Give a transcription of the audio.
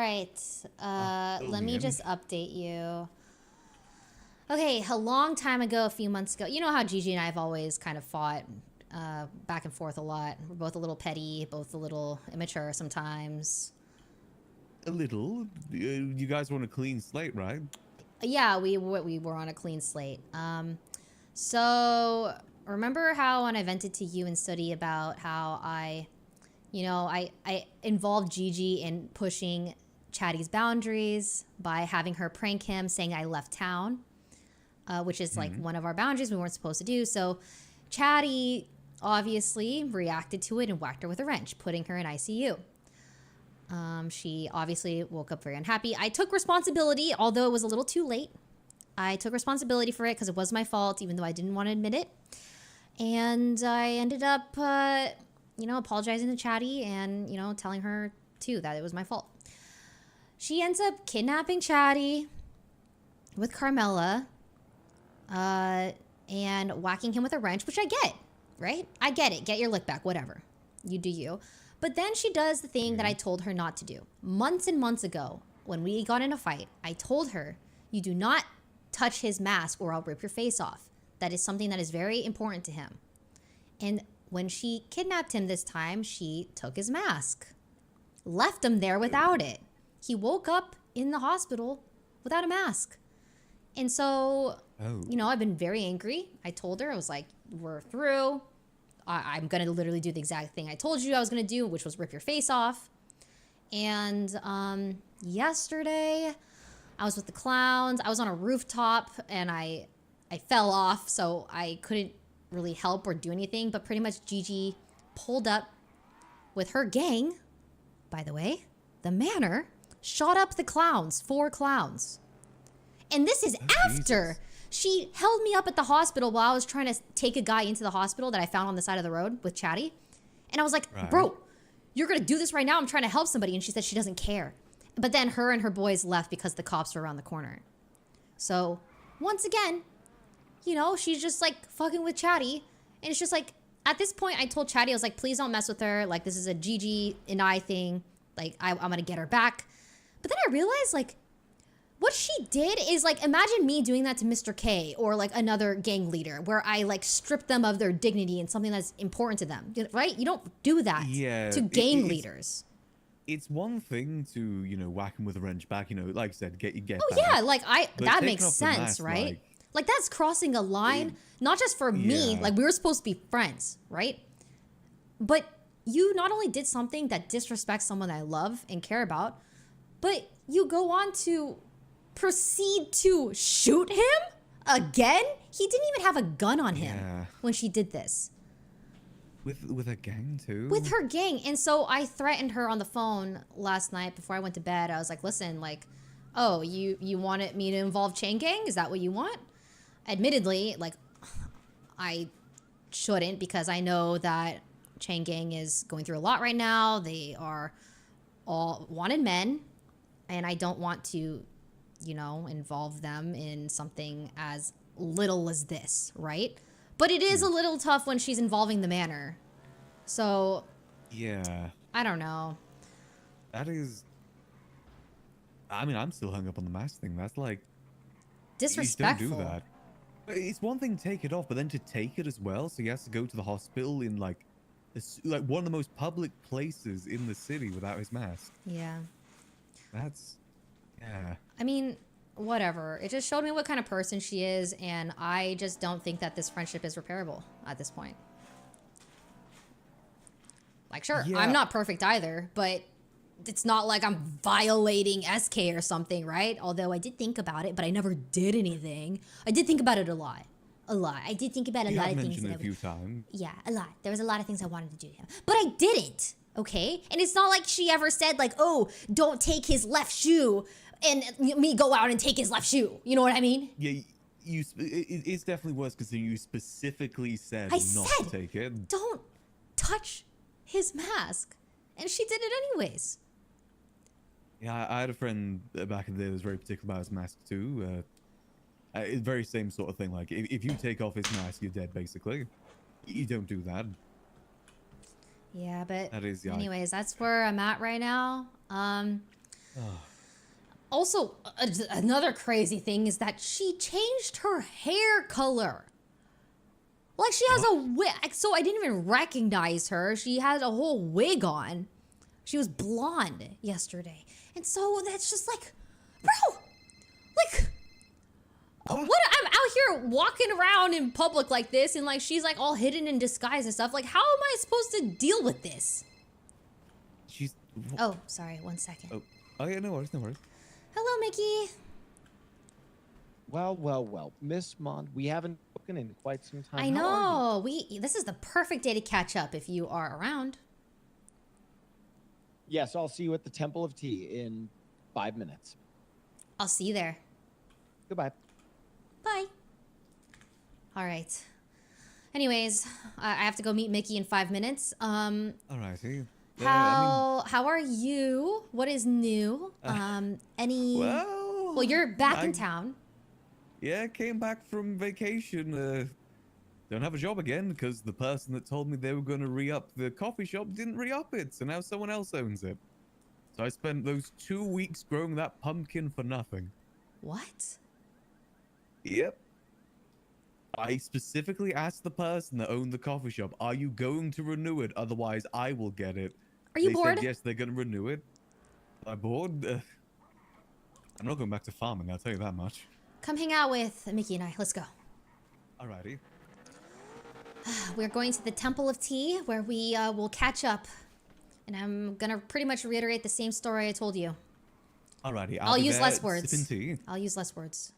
right. Let me just update you. Okay, a long time ago, a few months ago, you know how Gigi and I have always kind of fought back and forth a lot. We're both a little petty, both a little immature sometimes. A little. You guys were on a clean slate, right? Yeah, we were on a clean slate. So remember how when I vented to you and Sooty about how I involved Gigi in pushing Chatty's boundaries by having her prank him saying I left town, which is like one of our boundaries we weren't supposed to do. So Chatty obviously reacted to it and whacked her with a wrench, putting her in ICU. She obviously woke up very unhappy. I took responsibility, although it was a little too late. I took responsibility for it because it was my fault, even though I didn't want to admit it. And I ended up, apologizing to Chatty and, telling her, too, that it was my fault. She ends up kidnapping Chatty with Carmela and whacking him with a wrench, which I get, right? I get it. Get your lick back, whatever. You do you. But then she does the thing that I told her not to do. Months and months ago, when we got in a fight, I told her, you do not touch his mask or I'll rip your face off. That is something that is very important to him. And when she kidnapped him this time, she took his mask. Left him there without it. He woke up in the hospital without a mask. And so, I've been very angry. I told her, I was like, we're through. I'm going to literally do the exact thing I told you I was going to do, which was rip your face off. And yesterday, I was with the clowns. I was on a rooftop, and I fell off, so I couldn't really help or do anything. But pretty much Gigi pulled up with her gang, by the way, the manor, shot up the clowns, 4 clowns. And this is after... She held me up at the hospital while I was trying to take a guy into the hospital that I found on the side of the road with Chatty. And I was like, bro, you're going to do this right now? I'm trying to help somebody. And she said she doesn't care. But then her and her boys left because the cops were around the corner. So once again, she's just like fucking with Chatty. And it's just like, at this point, I told Chatty, I was like, please don't mess with her. Like, this is a Gigi and I thing. Like, I'm going to get her back. But then I realized, like, what she did is, like, imagine me doing that to Mr. K or, like, another gang leader where I, like, strip them of their dignity and something that's important to them, right? You don't do that to gang leaders. It's one thing to, whack him with a wrench back, like I said, get back. Oh, yeah, like, that makes sense, right? Like, that's crossing a line, not just for me. Like, we were supposed to be friends, right? But you not only did something that disrespects someone I love and care about, but you go on to... proceed to shoot him again? He didn't even have a gun on him when she did this. With a gang too? With her gang. And so I threatened her on the phone last night before I went to bed. I was like, listen, like, oh, you wanted me to involve chain gang? Is that what you want? Admittedly, like, I shouldn't because I know that chain gang is going through a lot right now. They are all wanted men and I don't want to involve them in something as little as this, right? But it is a little tough when she's involving the manor. So, yeah. I don't know. That is... I mean, I'm still hung up on the mask thing. That's like... disrespectful. You don't do that. It's one thing to take it off, but then to take it as well, so he has to go to the hospital in, like one of the most public places in the city without his mask. Yeah. That's... yeah. I mean, whatever. It just showed me what kind of person she is, and I just don't think that this friendship is repairable at this point. Like, sure, I'm not perfect either, but it's not like I'm violating SK or something, right? Although I did think about it, but I never did anything. I did think about it a lot. A lot. I did think about a lot of things. You mentioned it a few times. Yeah, a lot. There was a lot of things I wanted to do to him, but I didn't. Okay? And it's not like she ever said, like, oh, don't take his left shoe and me go out and take his left shoe. You know what I mean? Yeah, it's definitely worse because you specifically said not to take it. Don't touch his mask. And she did it anyways. Yeah, I had a friend back in the day that was very particular about his mask too. It's very same sort of thing. Like, if you take off his mask, you're dead, basically. You don't do that. Yeah, but that is, anyways, that's where I'm at right now. Also, another crazy thing is that she changed her hair color. Like she has a wig, so I didn't even recognize her. She had a whole wig on. She was blonde yesterday. And so that's just like, bro, like, what? I'm out here walking around in public like this and like she's like all hidden in disguise and stuff. Like, how am I supposed to deal with this? She's... Oh, sorry, 1 second. Oh yeah, no worries, no worries. Hello, Mickey. Well, Miss Mond, we haven't spoken in quite some time. I know. This is the perfect day to catch up if you are around. Yes, I'll see you at the Temple of Tea in 5 minutes. I'll see you there. Goodbye. Bye. All right. Anyways, I have to go meet Mickey in 5 minutes. Alrighty. How are you? What is new? Any? Well, you're back in town. Yeah, came back from vacation. Don't have a job again because the person that told me they were going to re-up the coffee shop didn't re-up it, so now someone else owns it. So I spent those 2 weeks growing that pumpkin for nothing. What? Yep. I specifically asked the person that owned the coffee shop, are you going to renew it? Otherwise, I will get it. Are you they bored? Said, yes, they're going to renew it. I'm bored. I'm not going back to farming, I'll tell you that much. Come hang out with Mickey and I. Let's go. Alrighty. We're going to the Temple of Tea where we will catch up. And I'm going to pretty much reiterate the same story I told you. Alrighty. I'll use less sipping words. tea. I'll use less words.